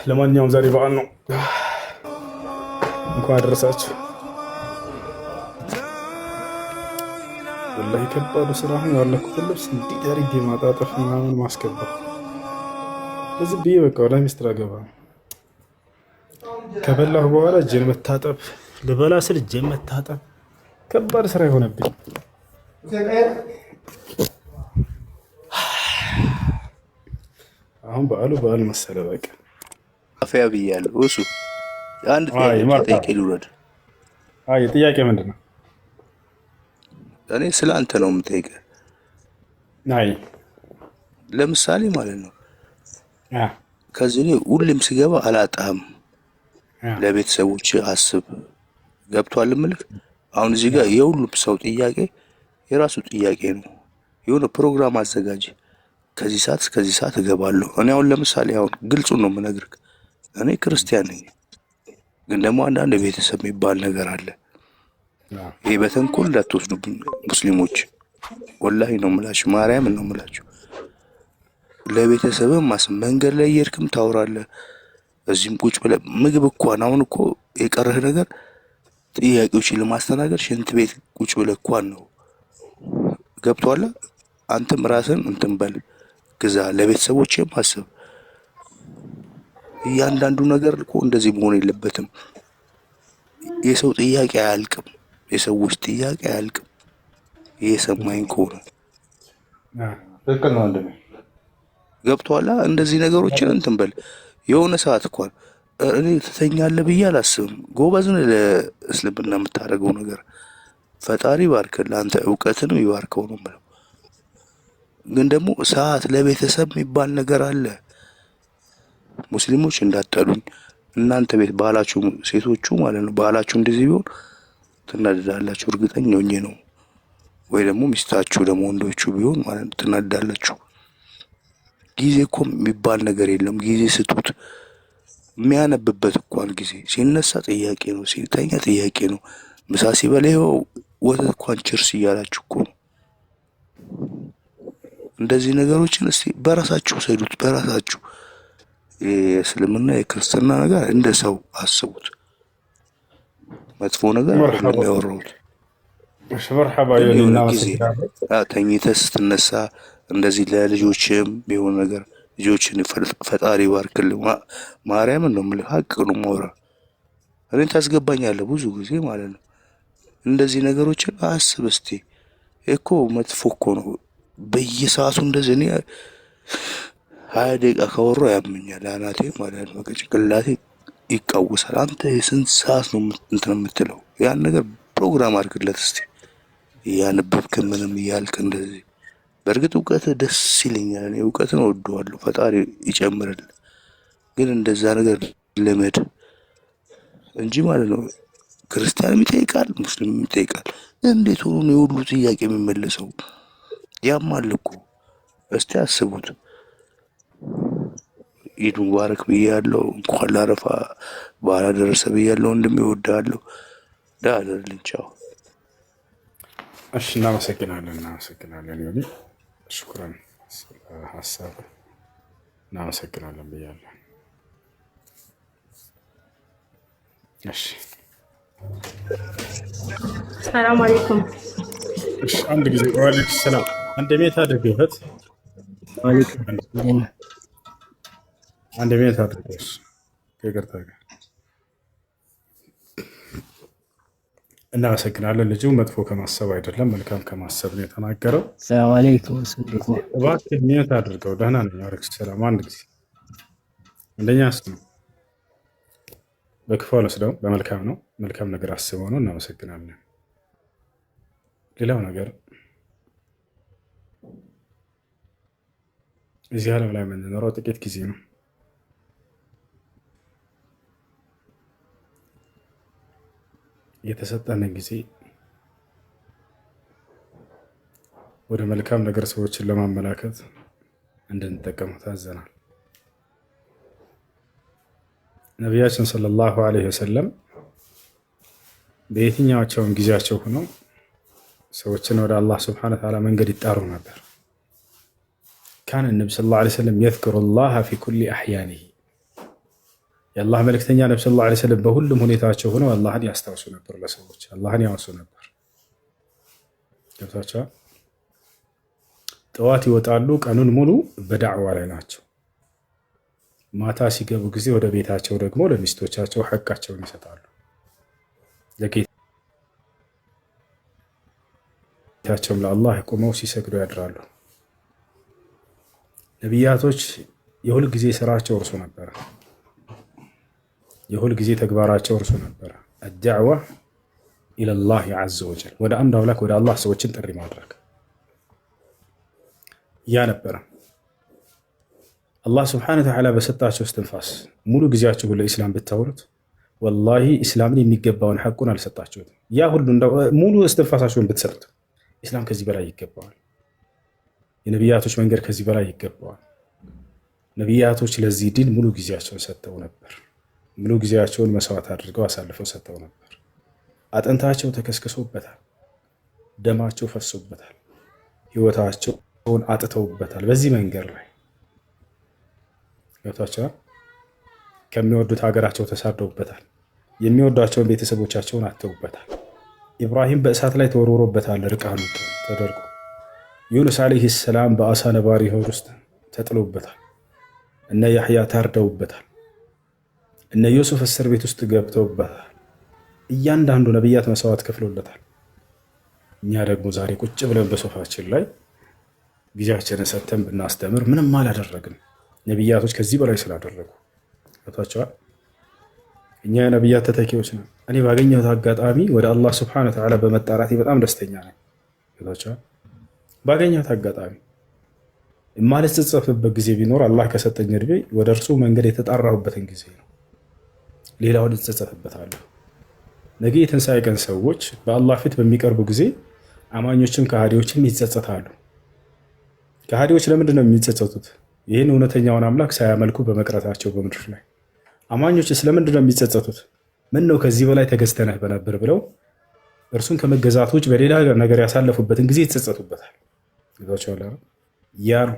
ለማንኛውም ዛሬ በዓል ነው። እንኳን አደረሳችሁ። ወላሂ ከባዱ ስራ አሁን ያለኩትን ልብስ እንዴት አድርጌ ማጣጠፍ ምናምን ማስገባት እዚህ ብዬ በቃ ወደ ሚስትር አገባ ከበላሁ በኋላ እጄን መታጠብ ልበላ ስል እጄን መታጠብ ከባድ ስራ የሆነብኝ። አሁን በዓል መሰለ በቃ አፍያ ብያለሁ። እሱ አንድ ጥያቄ ልውረድ። አይ ጥያቄ ምንድን ነው? እኔ ስለ አንተ ነው የምጠይቀህ። አይ ለምሳሌ ማለት ነው ከዚህ እኔ ሁሌም ስገባ አላጣህም። ለቤተሰቦች አስብ። ገብቷል እምልህ። አሁን እዚህ ጋር የሁሉም ሰው ጥያቄ የራሱ ጥያቄ ነው። የሆነ ፕሮግራም አዘጋጅ። ከዚህ ሰዓት እስከዚህ ሰዓት እገባለሁ። እኔ አሁን ለምሳሌ አሁን ግልጹን ነው የምነግርህ። እኔ ክርስቲያን ነኝ፣ ግን ደግሞ አንዳንድ ቤተሰብ የሚባል ነገር አለ። ይሄ በተንኮል እንዳትወስዱብኝ ሙስሊሞች፣ ወላሂ ነው የምላችሁ፣ ማርያምን ነው የምላችሁ። ለቤተሰብም መንገድ ላይ እየሄድክም ታወራለህ። እዚህም ቁጭ ብለህ ምግብ እንኳን አሁን እኮ የቀረህ ነገር ጥያቄዎችን ለማስተናገድ ሽንት ቤት ቁጭ ብለህ እንኳን ነው። ገብቶሃል? አንተም ራስን እንትን በል ግዛ፣ ለቤተሰቦችም አስብ። እያንዳንዱ ነገር እኮ እንደዚህ መሆን የለበትም። የሰው ጥያቄ አያልቅም፣ የሰዎች ጥያቄ አያልቅም። እየሰማኝ ከሆነ ትክክል ነው ወንድሜ። ገብቶሃል? እንደዚህ ነገሮችን እንትን በል። የሆነ ሰዓት እንኳን እኔ ትተኛለህ ብዬ አላስብም። ጎበዝ ነህ ለእስልምና የምታደርገው ነገር። ፈጣሪ ይባርክህ፣ ለአንተ እውቀትንም ይባርከው ነው የምለው። ግን ደግሞ ሰዓት ለቤተሰብ የሚባል ነገር አለ። ሙስሊሞች እንዳጠሉኝ እናንተ ቤት ባህላችሁ ሴቶቹ ማለት ነው ባህላችሁ እንደዚህ ቢሆን ትናደዳላችሁ። እርግጠኛ ሆኜ ነው። ወይ ደግሞ ሚስታችሁ ደግሞ ወንዶቹ ቢሆን ማለት ነው ትናደዳላችሁ። ጊዜ እኮ የሚባል ነገር የለም። ጊዜ ስጡት። የሚያነብበት እንኳን ጊዜ ሲነሳ ጥያቄ ነው፣ ሲተኛ ጥያቄ ነው፣ ምሳ ሲበላ ይኸው ወተት እንኳን ችርስ እያላችሁ እኮ ነው። እንደዚህ ነገሮችን እስቲ በራሳችሁ ሰዱት። በራሳችሁ የእስልምና የክርስትና ነገር እንደ ሰው አስቡት። መጥፎ ነገር አይደለም ያወራሁት። ጊዜ ተኝተህ ስትነሳ እንደዚህ ለልጆችም ቢሆን ነገር ልጆችን ፈጣሪ ባርክልህ። ማርያምን ነው የምልህ፣ ሀቅ ነው የማወራ። እኔን ታስገባኛለህ ብዙ ጊዜ ማለት ነው። እንደዚህ ነገሮችን አስብ እስቲ። እኮ መጥፎ እኮ ነው። በየሰዓቱ እንደዚህ እኔ 20 ደቂቃ ካወራሁ ያመኛል አናቴ ማለት ነው። ጭንቅላቴ ይቃወሳል። አንተ የስንት ሰዓት ነው እንትን የምትለው? ያን ነገር ፕሮግራም አድርግለት እስቲ። እያነበብክ ምንም እያልክ እንደዚህ። በእርግጥ እውቀት ደስ ይለኛል። እኔ እውቀትን እወደዋለሁ፣ ፈጣሪ ይጨምርልህ። ግን እንደዛ ነገር ልመድ እንጂ ማለት ነው። ክርስቲያንም ይጠይቃል፣ ሙስሊምም ይጠይቃል። እንዴት ሆኖ ነው የሁሉ ጥያቄ የሚመለሰው? ያማል እኮ። እስቲ አስቡት። ኢድ ሙባረክ ብያለሁ፣ እንኳን ላረፋ በዓል አደረሰ ብያለሁ። ወንድሜ እወድሃለሁ። ደህና ደርልኝ። ቻው። እሺ፣ እናመሰግናለን ዮኒ፣ ሽኩራን ሀሳብ እናመሰግናለን ብያለሁ። እሺ፣ ሰላም አለይኩም። እሺ፣ አንድ ጊዜ ወአለይኩም ሰላም። አንድ ሜት አድርገውት አንድ ሜት አድርገውት ከይቅርታ ጋር እናመሰግናለን። ልጁ መጥፎ ከማሰብ አይደለም መልካም ከማሰብ ነው የተናገረው። ሰላም አለይኩም። እባክህ ሜት አድርገው። ደህና ነኝ። ወአለይኩም ሰላም። አንድ ጊዜ አንደኛ ነው በክፉ አልወስደውም፣ በመልካም ነው። መልካም ነገር አስበው ነው። እናመሰግናለን። ሌላው ነገር እዚህ ዓለም ላይ የምንኖረው ጥቂት ጊዜ ነው። የተሰጠንን ጊዜ ወደ መልካም ነገር ሰዎችን ለማመላከት እንድንጠቀመው ታዘናል። ነቢያችን ሰለላሁ ዐለይሂ ወሰለም በየትኛቸውም ጊዜያቸው ሆነው ሰዎችን ወደ አላህ ስብሐነ ወተዓላ መንገድ ይጣሩ ነበር። ካነ ነቢ ሰለላሁ ዐለይሂ ወሰለም የዝኩሩላህ ፊ ኩሊ አሕያኒሂ የአላህ መልእክተኛ ነብዩ ሰለላሁ ዐለይሂ ወሰለም በሁሉም ሁኔታቸው ሆነው አላህን ያስታውሱ ነበር፣ ለሰዎች አላህን ያወሱ ነበር። ገብታችኋል? ጠዋት ይወጣሉ፣ ቀኑን ሙሉ በዳዕዋ ላይ ናቸው። ማታ ሲገቡ ጊዜ ወደ ቤታቸው ደግሞ ለሚስቶቻቸው ሐቃቸውን ይሰጣሉ። ለጌታቸውም ለአላህ ቆመው ሲሰግዱ ያድራሉ። ነቢያቶች የሁል ጊዜ ስራቸው እርሱ ነበረ። የሁል ጊዜ ተግባራቸው እርሱ ነበረ። አዳዕዋ ኢለላህ ዐዘ ወጀል፣ ወደ አንድ አምላክ ወደ አላህ ሰዎችን ጥሪ ማድረግ ያ ነበረ። አላህ ስብሐነሁ ወተዓላ በሰጣቸው እስትንፋስ ሙሉ ጊዜያችሁ ለኢስላም ብታውሉት ወላሂ ኢስላምን የሚገባውን ሐቁን አልሰጣችሁትም። ያ ሁሉ ሙሉ እስትንፋሳችሁን ብትሰጡት ኢስላም ከዚህ በላይ ይገባዋል። የነቢያቶች መንገድ ከዚህ በላይ ይገባዋል። ነቢያቶች ለዚህ ዲን ሙሉ ጊዜያቸውን ሰጥተው ነበር። ሙሉ ጊዜያቸውን መስዋዕት አድርገው አሳልፈው ሰጥተው ነበር። አጥንታቸው ተከስክሶበታል፣ ደማቸው ፈሶበታል፣ ህይወታቸውን አጥተውበታል። በዚህ መንገድ ላይ ገብቷቸዋል። ከሚወዱት ሀገራቸው ተሳደውበታል። የሚወዷቸውን ቤተሰቦቻቸውን አተውበታል። ኢብራሂም በእሳት ላይ ተወርውሮበታል፣ ርቃኑ ተደርጎ። ዩኑስ ዓለይሂ ሰላም በአሳ ነባሪ ሆድ ውስጥ ተጥሎበታል። እነ ያሕያ ታርደውበታል። እነ ዩሱፍ እስር ቤት ውስጥ ገብተውበታል። እያንዳንዱ ነቢያት መስዋዕት ከፍሎለታል። እኛ ደግሞ ዛሬ ቁጭ ብለን በሶፋችን ላይ ጊዜያችንን ሰጥተን ብናስተምር ምንም አላደረግን። ነቢያቶች ከዚህ በላይ ስላደረጉ ገብቷቸዋል። እኛ የነቢያት ተተኪዎች ነን። እኔ ባገኘሁት አጋጣሚ ወደ አላህ ስብሐነሁ ወተዓላ በመጣራቴ በጣም ደስተኛ ነኝ። ገብቷቸዋል። ባገኘሁት አጋጣሚ የማልጸጸፍበት ጊዜ ቢኖር አላህ ከሰጠኝ እድሜ ወደ እርሱ መንገድ የተጣራሁበትን ጊዜ ነው። ሌላውን እጸጸፍበታለሁ። ነገ የትንሣኤ ቀን ሰዎች በአላህ ፊት በሚቀርቡ ጊዜ አማኞችም ከሃዲዎችም ይጸጸታሉ። ከሃዲዎች ለምንድን ነው የሚጸጸቱት? ይህን እውነተኛውን አምላክ ሳያመልኩ በመቅረታቸው በምድር ላይ። አማኞች ስለምንድን ነው የሚጸጸቱት? ምን ነው ከዚህ በላይ ተገዝተነህ በነበር ብለው እርሱን ከመገዛት ውጭ በሌላ ነገር ያሳለፉበትን ጊዜ ይጸጸቱበታል። ያ ነው።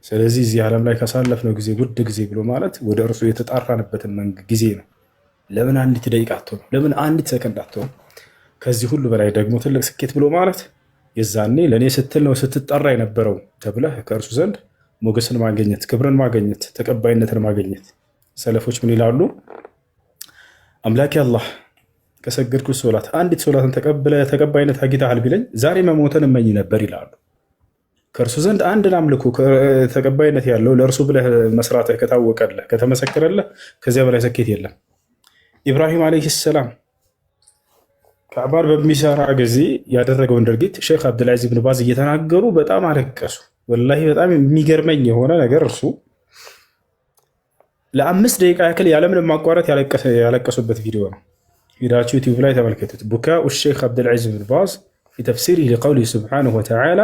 ስለዚህ እዚህ ዓለም ላይ ካሳለፍነው ጊዜ ውድ ጊዜ ብሎ ማለት ወደ እርሱ የተጣራንበትን ጊዜ ነው። ለምን አንዲት ደቂቃ አትሆንም? ለምን አንዲት ሰከንድ አትሆንም? ከዚህ ሁሉ በላይ ደግሞ ትልቅ ስኬት ብሎ ማለት የዛኔ ለእኔ ስትል ነው ስትጠራ የነበረው ተብለህ ከእርሱ ዘንድ ሞገስን ማገኘት፣ ክብርን ማገኘት፣ ተቀባይነትን ማገኘት። ሰለፎች ምን ይላሉ? አምላኬ አላህ ከሰገድኩት ሶላት አንዲት ሶላትን ተቀባይነት አግኝተሃል ቢለኝ ዛሬ መሞተን እመኝ ነበር ይላሉ። ከእርሱ ዘንድ አንድን አምልኮ ተቀባይነት ያለው ለእርሱ ብለህ መስራትህ ከታወቀለህ ከተመሰከረለህ ከዚያ በላይ ስኬት የለም። ኢብራሂም ዓለይሂ ሰላም ካዕባን በሚሰራ ጊዜ ያደረገውን ድርጊት ሼክ አብዱልዓዚዝ ብን ባዝ እየተናገሩ በጣም አለቀሱ። ወላሂ በጣም የሚገርመኝ የሆነ ነገር እርሱ ለ5 ደቂቃ ያክል ያለምንም ማቋረጥ ያለቀሱበት ቪዲዮ ነው። ሄዳችሁ ዩቲዩብ ላይ ተመልከቱት። ቡካኡ ሼክ አብዱልዓዚዝ ብን ባዝ ፊ ተፍሲሪሂ ሊቀውሊሂ ሱብሓነሁ ወተዓላ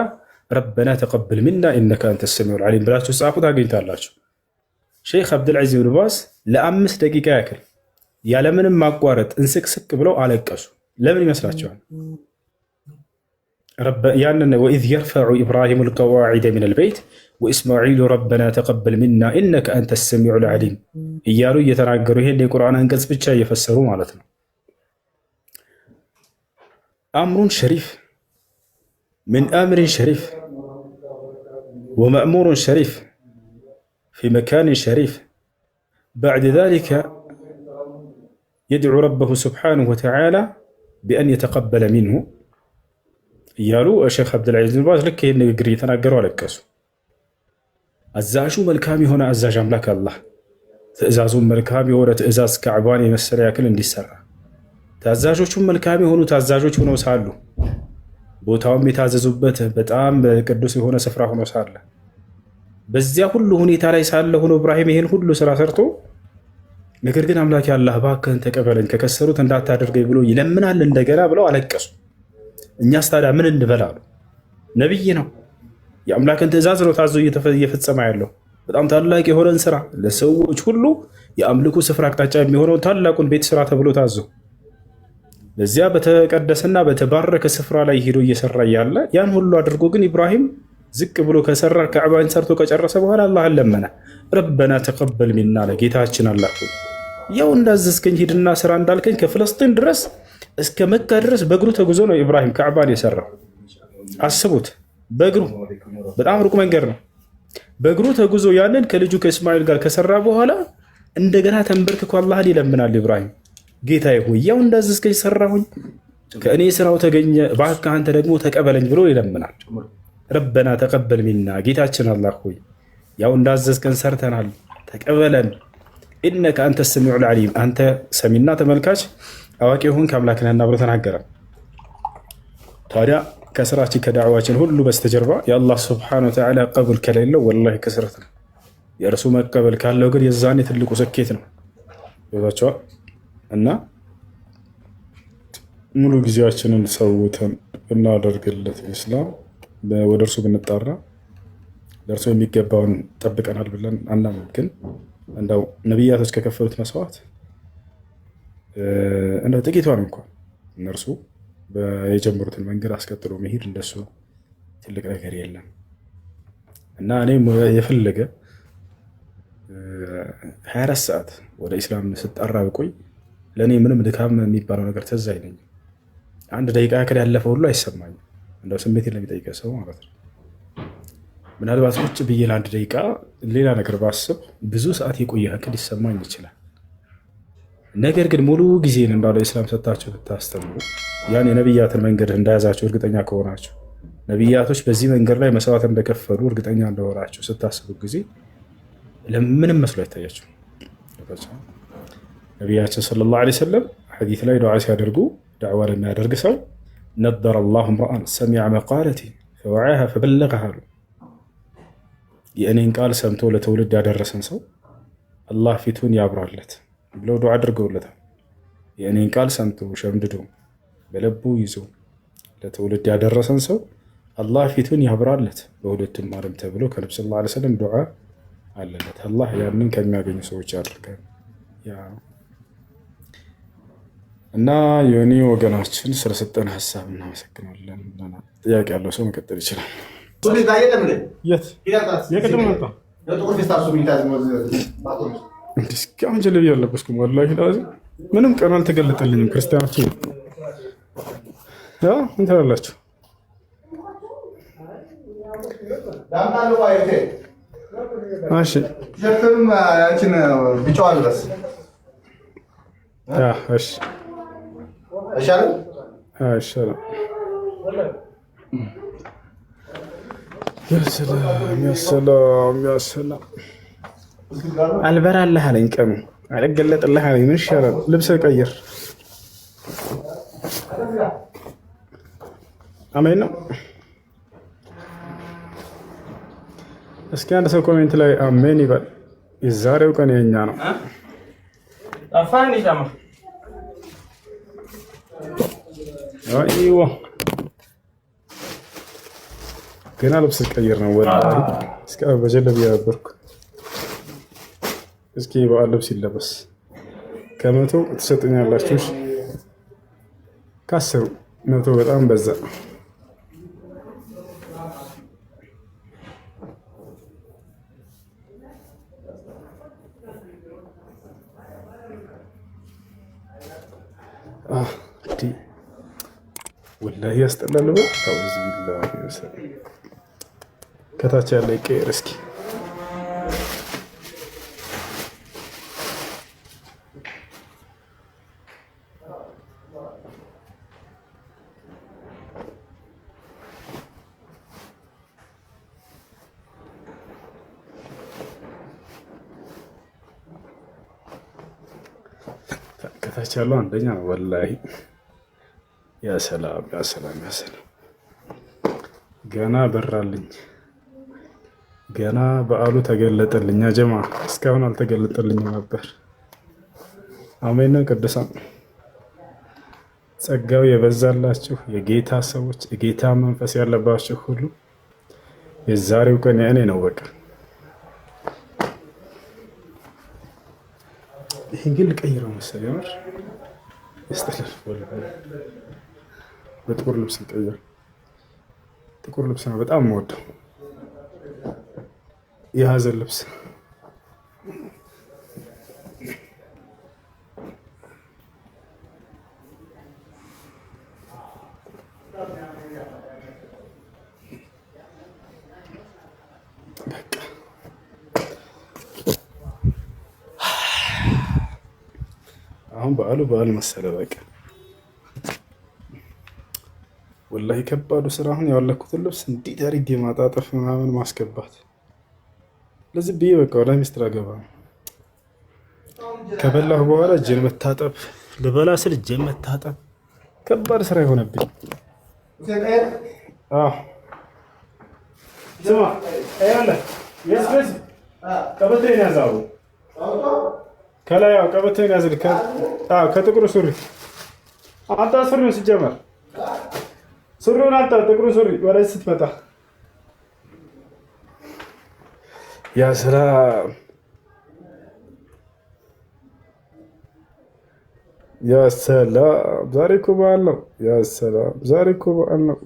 ረበና ተቀበል ሚና ኢነከ አንተ ሰሚዑል ዓሊም ብላችሁ ጻፉ ታገኝታላችሁ። ሼክ አብዱልዓዚዝ ብን ባዝ ለ5 ደቂቃ ያክል ያለምንም ማቋረጥ እንስቅስቅ ብለው አለቀሱ። ለምን ይመስላችኋል? ያንን ወኢዝ የርፈዑ ኢብራሂሙ ልቀዋዒደ ሚነል በይት ወኢስማዒሉ ረበና ተቀበል ሚና ኢነከ አንተ ሰሚዑል ዓሊም እያሉ እየተናገሩ ይሄን የቁርአን አንቀጽ ብቻ እየፈሰሩ ማለት ነው። አምሩን ሸሪፍ ምን አምሪን ሸሪፍ ወመእሙሩን ሸሪፍ ፊ መካንን ሸሪፍ ባዕድ ዛሊከ የድዑ ረበሁ ስብሓነሁ ወተዓላ ቢአን የተቀበለ ሚንሁ እያሉ ሼክ አብዱልዓዚዝ ብን ባዝ ልክ ይህን ንግግር እየተናገሩ አለቀሱ። አዛዡ መልካም የሆነ አዛዥ አምላክ አላህ ትእዛዙን መልካም የሆነ ትእዛዝ ካዕባን የመሰለ ያክል እንዲሰራ ታዛዦቹም መልካም የሆኑ ታዛዦች ሆነው ሳሉ ቦታውም የታዘዙበት በጣም ቅዱስ የሆነ ስፍራ ሆኖ ሳለ በዚያ ሁሉ ሁኔታ ላይ ሳለ ሆኖ ኢብራሂም ይህን ሁሉ ስራ ሰርቶ ነገር ግን አምላክ አላህ እባክህን ተቀበለኝ ከከሰሩት እንዳታደርገኝ ብሎ ይለምናል እንደገና ብለው አለቀሱ። እኛስ ታዲያ ምን እንበል አሉ። ነቢይ ነው፣ የአምላክን ትእዛዝ ነው ታዞ እየፈጸመ ያለው። በጣም ታላቅ የሆነን ስራ ለሰዎች ሁሉ የአምልኮ ስፍራ አቅጣጫ የሚሆነው ታላቁን ቤት ስራ ተብሎ ታዞ በዚያ በተቀደሰና በተባረከ ስፍራ ላይ ሄዶ እየሰራ ያለ ያን ሁሉ አድርጎ ግን ኢብራሂም ዝቅ ብሎ ከሰራ ካዕባን ሰርቶ ከጨረሰ በኋላ አላህን ለመነ። ረበና ተቀበል ሚና አለ። ጌታችን አላህ ሆይ ያው እንዳዘዝከኝ ሂድና ስራ እንዳልከኝ ከፍለስጢን ድረስ እስከ መካ ድረስ በእግሩ ተጉዞ ነው ኢብራሂም ካዕባን የሰራው። አስቡት፣ በእግሩ በጣም ሩቅ መንገድ ነው። በእግሩ ተጉዞ ያንን ከልጁ ከእስማኤል ጋር ከሰራ በኋላ እንደገና ተንበርክኮ አላህን ይለምናል። ኢብራሂም ጌታዬ ሆይ ያው እንዳዘዝከኝ ሰራሁኝ፣ ከእኔ ስራው ተገኘ፣ እባክህ አንተ ደግሞ ተቀበለኝ ብሎ ይለምናል። ረበና ተቀበል ሚና ጌታችን አላህ ሆይ ያው እንዳዘዝከን ሰርተናል፣ ተቀበለን። ኢነከ አንተ ሰሚዑል ዓሊም አንተ ሰሚና ተመልካች አዋቂ ሆንክ አምላክ ነህና ብሎ ተናገረ። ታዲያ ከስራችን ከዳዕዋችን ሁሉ በስተጀርባ የአላህ ስብሐነሁ ወተዓላ ቀቡል ከሌለው ወላሂ ክስረት ነው። የእርሱ መቀበል ካለው ግን የዛኔ ትልቁ ስኬት ነው። ይወታቸዋል እና ሙሉ ጊዜያችንን ሰውተን ብናደርግለት ኢስላም ወደ እርሱ ብንጣራ ለእርሱ የሚገባውን ጠብቀናል ብለን አናምን። ግን እንደው ነቢያቶች ከከፈሉት መስዋዕት እንደው ጥቂቷን እንኳን እነርሱ የጀመሩትን መንገድ አስቀጥሎ መሄድ እንደሱ ትልቅ ነገር የለም እና እኔም የፈለገ 24 ሰዓት ወደ ኢስላም ስጠራ ብቆይ ለእኔ ምንም ድካም የሚባለው ነገር ትዝ አይለኝም። አንድ ደቂቃ ያክል ያለፈ ሁሉ አይሰማኝም። እንደው ስሜት ለሚጠይቀ ሰው ማለት ነው። ምናልባት ቁጭ ብዬ ለአንድ ደቂቃ ሌላ ነገር ባስብ ብዙ ሰዓት የቆየ ያክል ሊሰማኝ ይችላል። ነገር ግን ሙሉ ጊዜን እንዳለ ኢስላም ሰጥታችሁ ብታስተምሩ ያን የነቢያትን መንገድ እንደያዛችሁ እርግጠኛ ከሆናችሁ ነቢያቶች በዚህ መንገድ ላይ መስዋዕት እንደከፈሉ እርግጠኛ እንደሆናችሁ ስታስቡ ጊዜ ለምንም መስሎ አይታያችሁ። ነቢያችን ሰለላሁ ዐለይሂ ወሰለም ሐዲስ ላይ ዱዓ ሲያደርጉ ዳዕዋ ለሚያደርግ ሰው ነደረ አላሁ ምርአን ሰሚዐ መቃለቲ ፈወዓሃ ፈበለገሃ አሉ። የእኔን ቃል ሰምቶ ለትውልድ ያደረሰን ሰው አላህ ፊቱን ያብራለት ብለው ዱዓ አድርገውለታል። የእኔን ቃል ሰምቶ ሸምድዶ በልቡ ይዞ ለትውልድ ያደረሰን ሰው አላህ ፊቱን ያብራለት በሁለቱም ዓለም ተብሎ ከነብዩ ሰለላሁ ዐለይሂ ወሰለም ዱዓ አለለት። አላህ ያንን ከሚያገኙ ሰዎች ያድርገን። እና የኔ ወገናችን ስለሰጠን ሀሳብ እናመሰግናለን። ጥያቄ ያለው ሰው መቀጠል ይችላል። እስካሁን ጀለብ ያለበስኩም ወላሂ ላዚም ምንም ቀን አልተገለጠልኝም። ክርስቲያኖች ምን ትላላችሁ? እሺ አይሻልም? ያሰላም አልበራልህ አለኝ፣ ቀኑ አልገለጥልህ አለኝ። ምን ይሻላል? ልብስ ቀይር። አሜን ነው። እስኪ አንድ ሰው ኮሜንት ላይ አሜን ይበል። የዛሬው ቀን የኛ ነው። አይዋ ገና ልብስ ቀይር ነው። ወላሂ እስከ በጀለቢያ ነበርኩ። እስኪ በዓል ልብስ ይለበስ። ከመቶ ትሰጡኛላችሁ? ከአስሩ መቶ በጣም በዛ። ወላሂ ያስጠላል። ከታች ያለ ይቀየር እስኪ። ከታች ያለው አንደኛ ነው ወላሂ። ያሰላም ያሰላም ያሰላም። ገና በራልኝ፣ ገና በዓሉ ተገለጠልኝ። ጀማ እስካሁን አልተገለጠልኝም ነበር። አሜን ነው። ቅዱሳን ጸጋው የበዛላችሁ የጌታ ሰዎች፣ የጌታ መንፈስ ያለባችሁ ሁሉ የዛሬው ቀን የእኔ ነው። በቃ ይህን ግን ልቀይረው መሰለኝ። የምር ያስጠላል። በጥቁር ልብስ ልቀይር። ጥቁር ልብስ ነው በጣም የምወደው። የሀዘን ልብስ አሁን በዓል መሰለ። በቃ ወላሂ ከባዱ ስራ አሁን ያወለኩትን ልብስ እንዴት አድርጌ ማጣጠፍ ምናምን ማስገባት። ለዚህ ብዬ በቃ ወላሂ ሚስትር አገባ ከበላሁ በኋላ እጄን መታጠብ፣ ልበላ ስል እጄን መታጠብ ከባድ ስራ የሆነብኝ። ስማ ቀበቶዬን ያዛው ከላይ ቀበቶዬን ያዝል ከጥቁሩ ሱሪ አንተ ሱሪውን ሲጀመር ሱሪውን አንተ ጥቁሩ ሱሪ ወደዚህ ስትመጣ ያ ሰላም ያ ሰላም። ዛሬ እኮ በዓል ነው። ያ ሰላም ዛሬ እኮ በዓል ነው።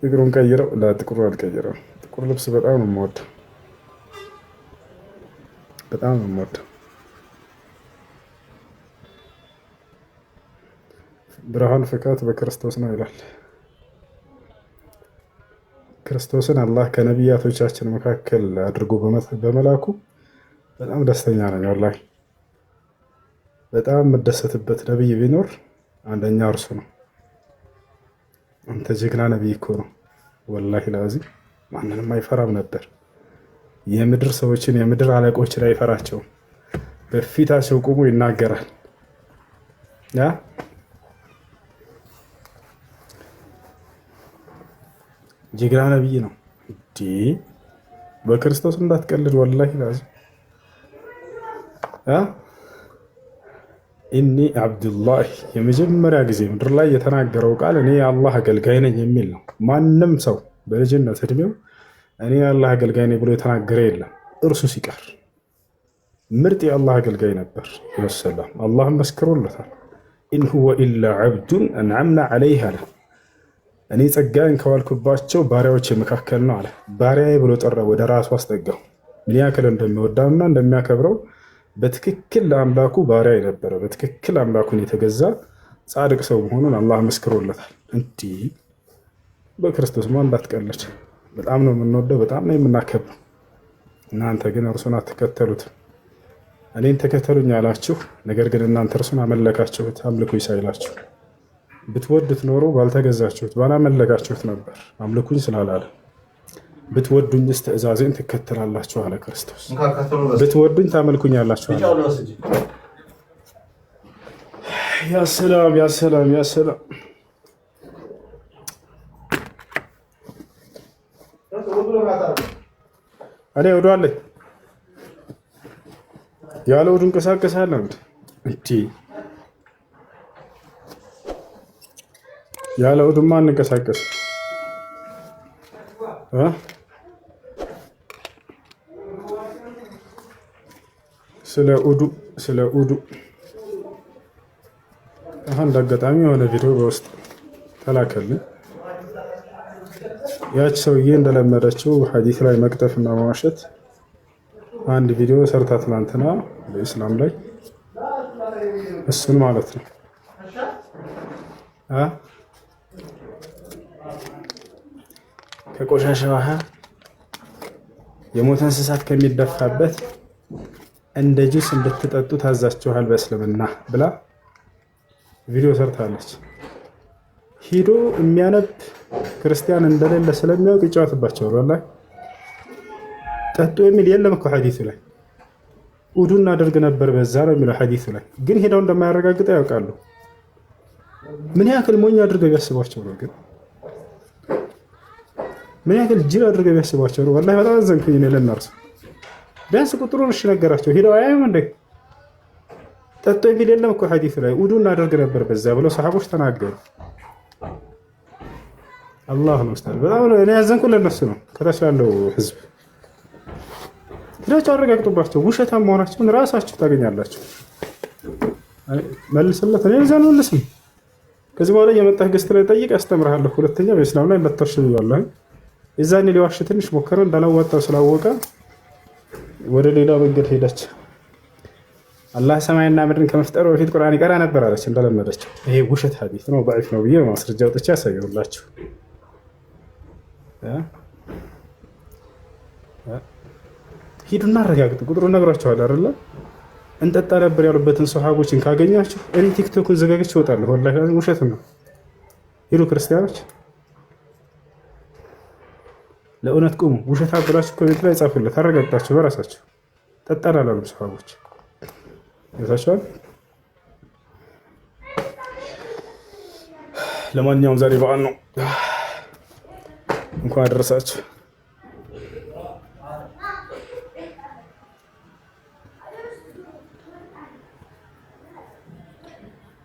ጥቁሩን ቀይረው። ጥቁሩ አልቀይረው። ጥቁር ልብስ በጣም ነው የምወደው፣ በጣም ነው የምወደው። ብርሃን ፍካት በክርስቶስ ነው ይላል። ክርስቶስን አላህ ከነቢያቶቻችን መካከል አድርጎ በመላኩ በጣም ደስተኛ ነኝ። ወላሂ በጣም የምደሰትበት ነቢይ ቢኖር አንደኛ እርሱ ነው። አንተ ጀግና ነቢይ እኮ ነው። ወላሂ ላዚ ማንንም አይፈራም ነበር። የምድር ሰዎችን የምድር አለቆችን አይፈራቸውም። በፊታቸው ቆሞ ይናገራል። ያ ጀግና ነቢይ ነው። በክርስቶስ እንዳትቀልድ ወላሂ ላዚ ኢኒ አብዱላህ የመጀመሪያ ጊዜ ምድር ላይ የተናገረው ቃል እኔ የአላህ አገልጋይ ነኝ የሚል ነው። ማንም ሰው በልጅነት እድሜው እኔ የአላህ አገልጋይ ነኝ ብሎ የተናገረ የለም እርሱ ሲቀር። ምርጥ የአላህ አገልጋይ ነበር። ወሰላም አላህም መስክሮለታል። ኢን ሁወ ኢላ ዐብዱን አንዐምና ዐለይህ አለ። እኔ ጸጋን ከዋልኩባቸው ባሪያዎች መካከል ነው አለ። ባሪያዬ ብሎ ጠራ፣ ወደ ራሱ አስጠጋው። ምን ያክል እንደሚወዳውና እንደሚያከብረው በትክክል ለአምላኩ ባሪያ የነበረ በትክክል አምላኩን የተገዛ ጻድቅ ሰው መሆኑን አላህ መስክሮለታል። እንዲህ በክርስቶስ ማ እንዳትቀለች። በጣም ነው የምንወደው፣ በጣም ነው የምናከብረው። እናንተ ግን እርሱን አትከተሉትም። እኔን ተከተሉኝ አላችሁ፣ ነገር ግን እናንተ እርሱን አመለካችሁት። አምልኩኝ ሳይላችሁ ብትወዱት ኖሮ ባልተገዛችሁት ባላመለካችሁት ነበር። አምልኩኝ ስላላለ ብትወዱኝስ ትእዛዜን ትከተላላችሁ አለ ክርስቶስ። ብትወዱኝ ታመልኩኛላችሁ አለ። ያ ሰላም ያ ሰላም ያ ሰላም። እኔ ወዶ አለ ያለ ወዱ እንቀሳቀሳለሁ እንዴ? ያለ ወዱማ እንቀሳቀስ ስለ ኡዱ አንድ አጋጣሚ የሆነ ቪዲዮ በውስጥ ተላከልኝ። ያች ሰውዬ እንደለመደችው ሐዲስ ላይ መቅጠፍና መዋሸት አንድ ቪዲዮ ሰርታ ትናንትና በኢስላም ላይ እሱን ማለት ነው ከቆሻሻ ውሃ የሞተ እንስሳት ከሚደፋበት እንደ ጁስ እንድትጠጡ ታዛችኋል በእስልምና ብላ ቪዲዮ ሰርታለች። ሂዶ የሚያነብ ክርስቲያን እንደሌለ ስለሚያውቅ ይጫወትባቸዋል። ወላሂ ጠጡ የሚል የለም እኮ ሐዲሱ ላይ። ውዱ እናደርግ ነበር በዛ ነው የሚለው ሐዲሱ ላይ። ግን ሄደው እንደማያረጋግጠ ያውቃሉ። ምን ያክል ሞኝ አድርገው ቢያስቧቸው ነው ግን ምን ያክል ጅል አድርገው ቢያስቧቸው ነው። ወላሂ በጣም አዘንኩኝ እኔ ለእነርሱ። ቢያንስ ቁጥሩን እሺ ነገራቸው። ሄደው አያዩም እንዴ? ጠጡ የሚል የለም እኮ ሐዲሱ ላይ። ውዱ እናደርግ ነበር በዛ ብለው ሰሃቦች ተናገሩ። አላህ ነው ኡስታዝ። በጣም እኔ ያዘንኩት ለነሱ ነው። ከታች ያለው ህዝብ ሄዳችሁ አረጋግጡባቸው። ውሸታም መሆናቸውን ራሳችሁ ታገኛላችሁ። መልስለት። እኔ እዛ ነው መልስም ከዚህ በኋላ የመጣህ ገስት ላይ ጠይቅ፣ ያስተምርሃለሁ። ሁለተኛ በእስላም ላይ እንዳትዋሽ ብያለሁ። የዛኔ ሊዋሽ ትንሽ ሞከረ፣ እንዳላዋጣው ስላወቀ ወደ ሌላ መንገድ ሄደች። አላህ ሰማይና ምድርን ከመፍጠሩ በፊት ቁርአን ይቀራ ነበር አለች እንደለመደችው። ይሄ ውሸት ሐዲስ ነው፣ ضعيف ነው ብዬ ማስረጃ አውጥቼ ያሳየሁላችሁ። ሂዱና አረጋግጡ። ቁጥሩን ነግራችኋል አይደለ? እንጠጣ ነበር ያሉበትን ሰሃቦችን ካገኛችሁ እኔ ቲክቶክን ዘጋግቼ እወጣለሁ። ወላሂ ውሸት ነው። ሂዱ ክርስቲያኖች፣ ለእውነት ቁሙ። ውሸት አብላችሁ ኮሜንት ላይ ጻፉለት፣ አረጋግጣችሁ በራሳችሁ። ጠጣን አላሉም ሰሃቦች። ይታችኋል። ለማንኛውም ዛሬ በዓል ነው፣ እንኳን አደረሳችሁ።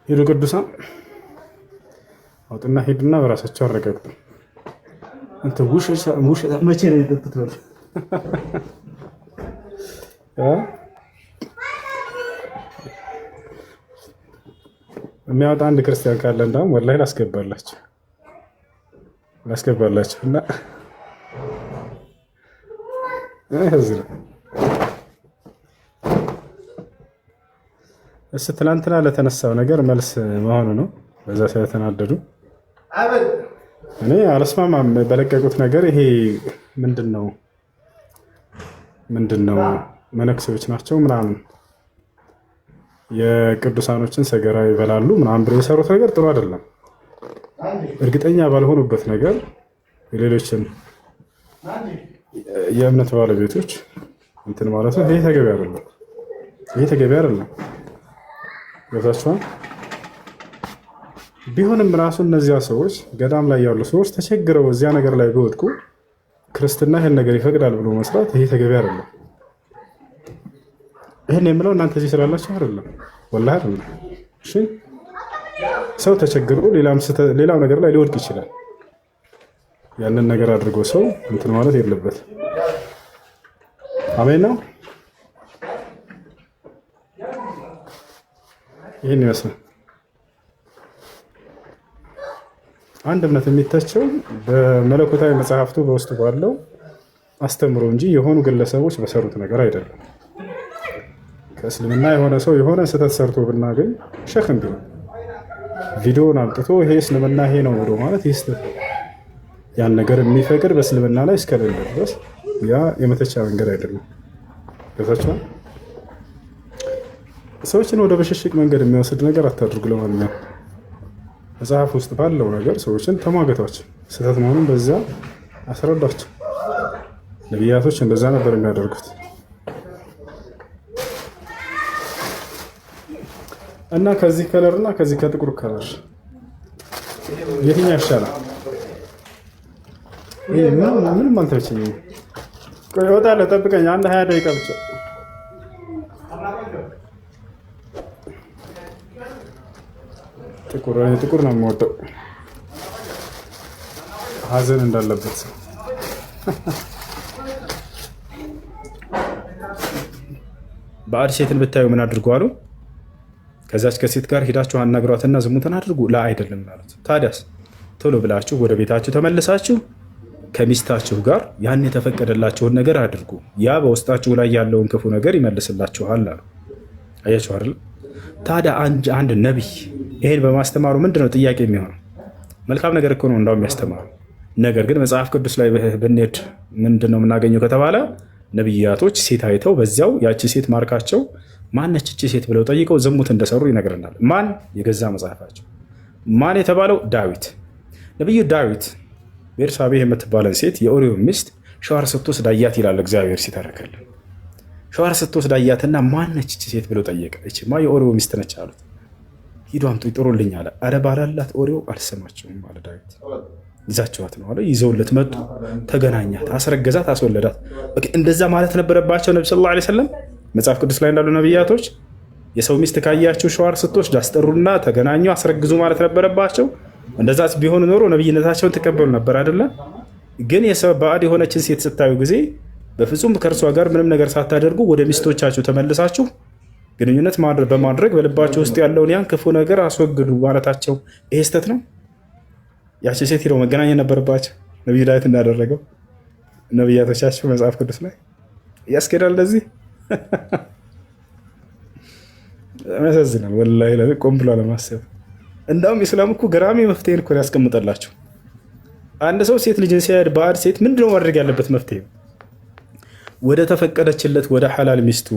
ሂዱ ቅዱሳን፣ አውጥና ሂዱና በራሳቸው አረጋግጡ። አንተ ውሸት መቼ ነው የጠጡት? የሚያወጣ አንድ ክርስቲያን ካለ እንዳውም ወላሂ ላስገባላችሁ እና እሱ ትናንትና ለተነሳው ነገር መልስ መሆኑ ነው። በዛ ስለተናደዱ እኔ አልስማማም በለቀቁት ነገር። ይሄ ምንድነው መነኩሴዎች ናቸው ምናምን የቅዱሳኖችን ሰገራ ይበላሉ ምናምን ብለው የሰሩት ነገር ጥሩ አይደለም። እርግጠኛ ባልሆኑበት ነገር የሌሎችን የእምነት ባለቤቶች እንትን ማለት ነው። ይሄ ተገቢ አይደለም። ገብታችኋል? ቢሆንም ራሱ እነዚያ ሰዎች ገዳም ላይ ያሉ ሰዎች ተቸግረው እዚያ ነገር ላይ ቢወድቁ ክርስትና ይሄን ነገር ይፈቅዳል ብሎ መስራት ይሄ ተገቢ አይደለም። ይሄን የምለው እናንተ እዚህ ስላላችሁ አይደለም፣ ወላሂ አይደለም። እሺ፣ ሰው ተቸግሮ ሌላው ነገር ላይ ሊወድቅ ይችላል። ያንን ነገር አድርጎ ሰው እንትን ማለት የለበትም። አሜን ነው። ይህን ይመስላል። አንድ እምነት የሚተቸው በመለኮታዊ መጽሐፍቱ በውስጡ ባለው አስተምሮ እንጂ የሆኑ ግለሰቦች በሰሩት ነገር አይደለም። ከእስልምና የሆነ ሰው የሆነ ስህተት ሰርቶ ብናገኝ ሸክም ቢሆን ቪዲዮን አምጥቶ ይሄ እስልምና ይሄ ነው ብሎ ማለት ይህ ስህተት ያን ነገር የሚፈቅድ በእስልምና ላይ እስከሌለ ድረስ ያ የመተቻ መንገድ አይደለም። ገብታችኋል? ሰዎችን ወደ በሽሽቅ መንገድ የሚወስድ ነገር አታድርጉ። ለማንኛውም መጽሐፍ ውስጥ ባለው ነገር ሰዎችን ተሟገቷቸው፣ ስህተት መሆኑን በዚያ አስረዷቸው። ነቢያቶች እንደዛ ነበር የሚያደርጉት። እና ከዚህ ከለር እና ከዚህ ከጥቁር ከለር የትኛው ይሻላል? ምንም አልተመቸኝም። ቆይ እወጣለሁ፣ ጠብቀኝ አንድ 20 ደቂቃ ብቻ። ጥቁር ነው የምወደው፣ ሀዘን እንዳለበት ሰው። ባዕድ ሴትን ብታዩ ምን አድርጉ አሉ? ከዛች ከሴት ጋር ሄዳችሁ አናግሯትና ዝሙትን አድርጉ። ላ አይደለም ማለት። ታዲያስ ቶሎ ብላችሁ ወደ ቤታችሁ ተመልሳችሁ ከሚስታችሁ ጋር ያን የተፈቀደላችሁን ነገር አድርጉ። ያ በውስጣችሁ ላይ ያለውን ክፉ ነገር ይመልስላችኋል አሉ። አያችሁ አይደል? ታዲያ አንድ ነቢይ ይሄን በማስተማሩ ምንድነው ጥያቄ የሚሆነው? መልካም ነገር እኮ ነው እንዳውም ያስተማሩ። ነገር ግን መጽሐፍ ቅዱስ ላይ ብንሄድ ምንድነው የምናገኘው ከተባለ ነቢያቶች ሴት አይተው በዚያው ያቺ ሴት ማርካቸው ማነች እቺ ሴት ብለው ጠይቀው ዝሙት እንደሰሩ ይነግረናል። ማን? የገዛ መጽሐፋቸው። ማን የተባለው? ዳዊት። ነቢዩ ዳዊት ቤርሳቤህ የምትባለን ሴት የኦሪዮ ሚስት ሸዋር ስትወስድ አያት ይላል እግዚአብሔር ሲተረከልን። ሸዋር ስትወስድ አያትና ማነች እቺ ሴት ብለው ጠየቀ። እቺማ የኦሪዮ ሚስት ነች አሉት። ሂዱ አምጡ ይጥሩልኝ አለ። አረ ባላላት ኦሪዮ አልሰማቸውም አለ ዳዊት። ይዛቸዋት ነው አለ። ይዘውለት መጡ። ተገናኛት፣ አስረገዛት፣ አስወለዳት። እንደዛ ማለት ነበረባቸው ነቢ ሰለላሁ ዐለይሂ ወሰለም። መጽሐፍ ቅዱስ ላይ እንዳሉ ነቢያቶች የሰው ሚስት ካያችሁ ሸዋር ስትወስድ አስጠሩና ተገናኙ፣ አስረግዙ ማለት ነበረባቸው። እንደዛ ቢሆን ኖሮ ነብይነታቸውን ተቀበሉ ነበር አይደለ? ግን የሰው ባዕድ የሆነችን ሴት ስታዩ ጊዜ በፍጹም ከእርሷ ጋር ምንም ነገር ሳታደርጉ ወደ ሚስቶቻችሁ ተመልሳችሁ ግንኙነት በማድረግ በልባቸው ውስጥ ያለውን ያን ክፉ ነገር አስወግዱ ማለታቸው ይሄ ስህተት ነው? ያቺ ሴት ሄደው መገናኘት ነበረባቸው? ነቢዩ ዳዊት እንዳደረገው ነቢያቶቻቸው መጽሐፍ ቅዱስ ላይ ያስኬዳል። ለዚህ ያሳዝናል ወላሂ። ቆም ብሎ ለማሰብ እንዳውም ኢስላም እኮ ገራሚ መፍትሄን እኮ ያስቀምጠላቸው። አንድ ሰው ሴት ልጅን ሲያድ ባዕድ ሴት ምንድነው ማድረግ ያለበት? መፍትሄ ወደ ተፈቀደችለት ወደ ሐላል ሚስቱ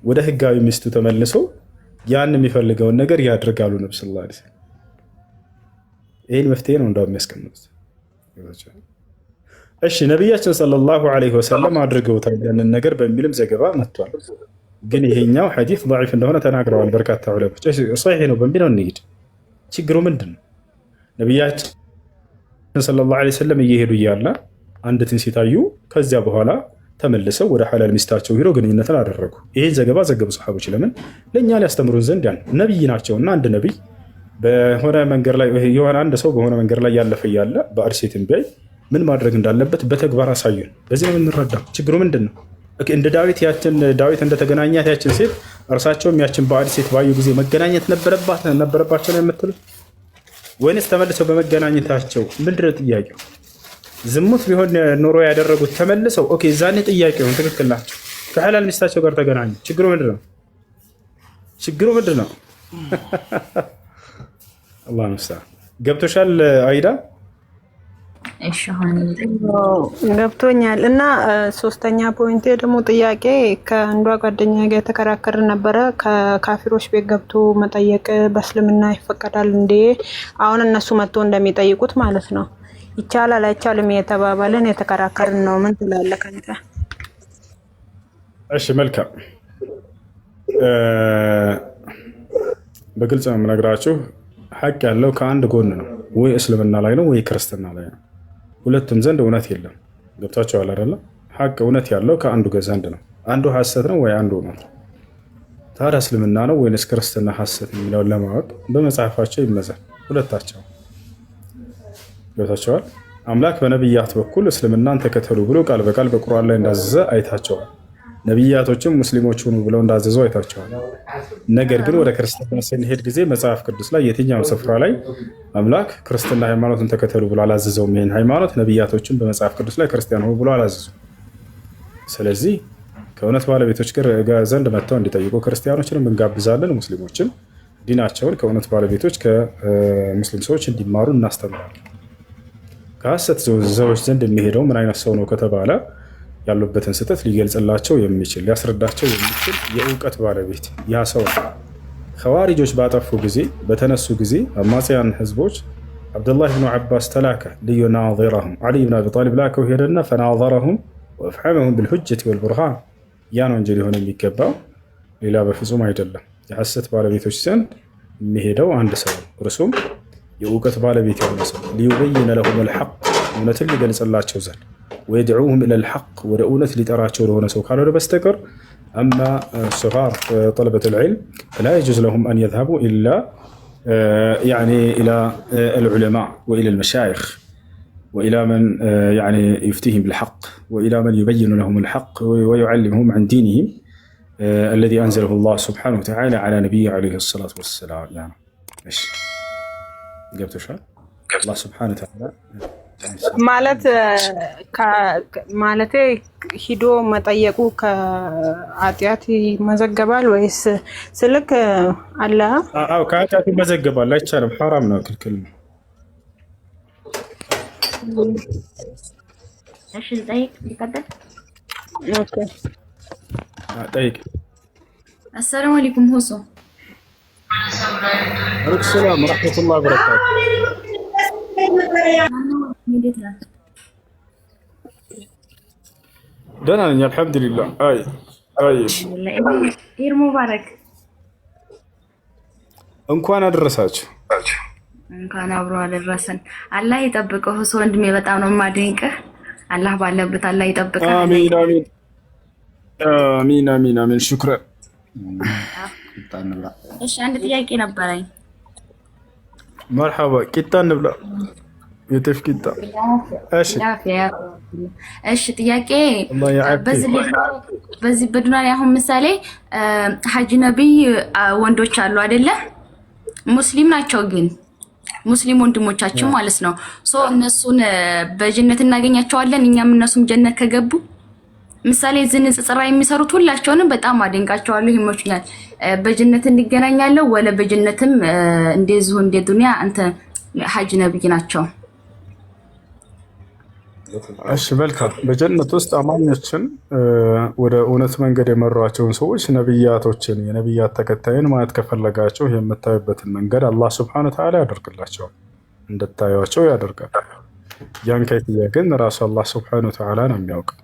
ወደ ህጋዊ ሚስቱ ተመልሶ ያን የሚፈልገውን ነገር ያደርጋሉ። ነብዩ ሰለላሁ ዐለይሂ ወሰለም ይህን መፍትሄ ነው እንዳውም የሚያስቀምጡት። እሺ ነቢያችን ሰለላሁ ዐለይሂ ወሰለም አድርገውታል ያንን ነገር በሚልም ዘገባ መጥቷል። ግን ይሄኛው ሐዲስ ضعيف እንደሆነ ተናግረዋል በርካታ ዑለሞች። ሶሒህ ነው በሚለው እንሂድ። ችግሩ ምንድን ነው? ነቢያችን ሰለላሁ ዐለይሂ ወሰለም እየሄዱ እያለ አንዲትን ሲታዩ ከዚያ በኋላ ተመልሰው ወደ ሐላል ሚስታቸው ሄደው ግንኙነትን አደረጉ። ይሄን ዘገባ ዘገቡ ሰሃቦች። ለምን? ለእኛ ሊያስተምሩን ዘንድ ያን ነቢይ ናቸውና። አንድ ነቢይ በሆነ መንገድ ላይ የሆነ አንድ ሰው በሆነ መንገድ ላይ ያለፈ እያለ ባዕድ ሴትን ቢያይ ምን ማድረግ እንዳለበት በተግባር አሳዩን። በዚህ ነው የምንረዳው። ችግሩ ምንድን ነው? እንደ ዳዊት እንደተገናኛት ያችን ሴት እርሳቸውም ያችን ባዕድ ሴት ባዩ ጊዜ መገናኘት ነበረባቸው ነው የምትሉት? ወይንስ ተመልሰው በመገናኘታቸው ምንድን ነው ጥያቄው? ዝሙት ቢሆን ኖሮ ያደረጉት ተመልሰው ኦኬ፣ ዛኔ ጥያቄውን ትክክል ናቸው። ከሐላል ሚስታቸው ጋር ተገናኙ። ችግሩ ምንድን ነው? ችግሩ ምንድን ነው? አላህ ይመስገን። ገብቶሻል አይዳ? እሺ አሁን ገብቶኛል። እና ሶስተኛ ፖይንቴ ደግሞ ጥያቄ ከአንዷ ጓደኛ ጋር የተከራከር ነበረ። ከካፊሮች ቤት ገብቶ መጠየቅ በእስልምና ይፈቀዳል እንዴ? አሁን እነሱ መጥቶ እንደሚጠይቁት ማለት ነው። ይቻላል አይቻልም የተባባልን የተከራከርን ነው። ምን ትላለህ አንተ? እሺ መልካም። በግልጽ ነው የምነግራችሁ። ሐቅ ያለው ከአንድ ጎን ነው። ወይ እስልምና ላይ ነው ወይ ክርስትና ላይ ነው። ሁለቱም ዘንድ እውነት የለም። ገብታችኋል አይደለ? ሐቅ እውነት ያለው ከአንዱ ዘንድ ነው። አንዱ ሐሰት ነው ወይ አንዱ እውነት ነው። ታዲያ እስልምና ነው ወይስ ክርስትና ሐሰት የሚለውን ለማወቅ በመጽሐፋቸው ይመዛል ሁለታቸው። ገብታችኋል? አምላክ በነቢያት በኩል እስልምናን ተከተሉ ብሎ ቃል በቃል በቁርአን ላይ እንዳዘዘ አይታቸዋል። ነቢያቶችም ሙስሊሞች ሁኑ ብለው እንዳዘዙ አይታቸዋል። ነገር ግን ወደ ክርስትና ስንሄድ ጊዜ መጽሐፍ ቅዱስ ላይ የትኛው ስፍራ ላይ አምላክ ክርስትና ሃይማኖትን ተከተሉ ብሎ አላዘዘውም። ይህን ሃይማኖት ነቢያቶችን በመጽሐፍ ቅዱስ ላይ ክርስቲያን ሁኑ ብሎ አላዘዙም። ስለዚህ ከእውነት ባለቤቶች ዘንድ መጥተው እንዲጠይቁ ክርስቲያኖችንም እንጋብዛለን። ሙስሊሞችም ዲናቸውን ከእውነት ባለቤቶች ከሙስሊም ሰዎች እንዲማሩ እናስተምራለን። ከሐሰት ሰዎች ዘንድ የሚሄደው ምን አይነት ሰው ነው ከተባለ ያሉበትን ስህተት ሊገልጽላቸው የሚችል ሊያስረዳቸው የሚችል የእውቀት ባለቤት ያ ሰው ነው። ኸዋሪጆች ባጠፉ ጊዜ በተነሱ ጊዜ አማጽያን ህዝቦች አብዱላህ ብኑ ዓባስ ተላከ ሊዩናዚረሁም ዓሊ ብን አቢ ጣሊብ ላከው ሄደና ፈናዘረሁም ወአፍሐመሁም ብልሑጀት ወልቡርሃን። ያ ነው እንጂ ሊሆን የሚገባው ሌላ በፍጹም አይደለም። የሐሰት ባለቤቶች ዘንድ የሚሄደው አንድ ሰው እርሱም የእውቀት ባለቤት የሆነ ሰው ሊዩበይነ ለሁም ልሐቅ እውነትን ሊገልጽላቸው ዘንድ ወየድዑሁም ኢለል ሐቅ ወደ እውነት ሊጠራቸው ለሆነ ሰው ካልሆነ በስተቀር አማ ሱጋር ጠለበት ልዕልም ፈላ የጁዝ ለሁም አን የዝሀቡ ኢላ ኢላ አልዑለማ ወኢላ አልመሻይኽ ወኢላ መን ዩፍቲህም ብልሐቅ ወኢላ መን ዩበይኑ ለሁም ልሐቅ ወዩዓልምሁም ዐን ዲንህም አለዚ አንዘለሁ ላህ ሱብሓነሁ ወተዓላ ዐላ ነቢይህ ዐለይሂ ሰላቱ ወሰላም። ገብቶሻል? አላህ ሱብሓነሁ ወተዓላ ማለቴ ሂዶ መጠየቁ ከኃጢአት ይመዘገባል ወይስ ስልክ አለ? አዎ ከኃጢአት ይመዘገባል። አይቻልም፣ ሐራም ነው፣ ክልክል ነው። እሺ ጠይቅ፣ ይቀጥል። ኦኬ ጠይቅ። አሰላሙ አለይኩም ሁሱ። ወአለይኩም ሰላም ወራህመቱላሂ ወበረካቱ። ደህና ነኝ አልሐምዱሊላህ። ኢድ ሙባረክ። እንኳን አደረሳችሁ። እንኳን አብሮ አደረሰን። አላህ ይጠብቅህ ሁሱ ወንድሜ፣ በጣም ነው የማደንቅህ። አላህ ባለበት አላህ ይጠብቅህ። አሚን አሚን አሚን አሚን አሚን። ሹክራን። እሺ አንድ ጥያቄ ነበረኝ። መርሐባ። ቂጣ እንብላ። የተፍ ቂጣ። እሺ እሺ ጥያቄ በዚህ በዱንያ ላይ አሁን ምሳሌ ሐጅ ነብይ ወንዶች አሉ አይደለ? ሙስሊም ናቸው ግን ሙስሊም ወንድሞቻችን ማለት ነው። እነሱን በጀነት እናገኛቸዋለን እኛም እነሱም ጀነት ከገቡ። ምሳሌ እዚህ ንጽጽራ የሚሰሩት ሁላቸውንም በጣም አደንቃቸዋለሁ፣ ይመቹኛል። በጀነት እንገናኛለን ወለ በጀነትም እንደዚሁ እንደ ዱንያ አንተ ሐጅ ነብይ ናቸው። እሺ መልካም። በጀነት ውስጥ አማኞችን ወደ እውነት መንገድ የመሯቸውን ሰዎች ነብያቶችን፣ የነብያት ተከታይን ማየት ከፈለጋቸው የምታዩበትን መንገድ አላህ ሱብሓነሁ ወተዓላ ያደርግላቸዋል፣ እንድታዩቸው ያደርጋል። ያን ከይፍያ ግን ራሱ አላህ ሱብሓነሁ ወተዓላ ነው የሚያውቀው።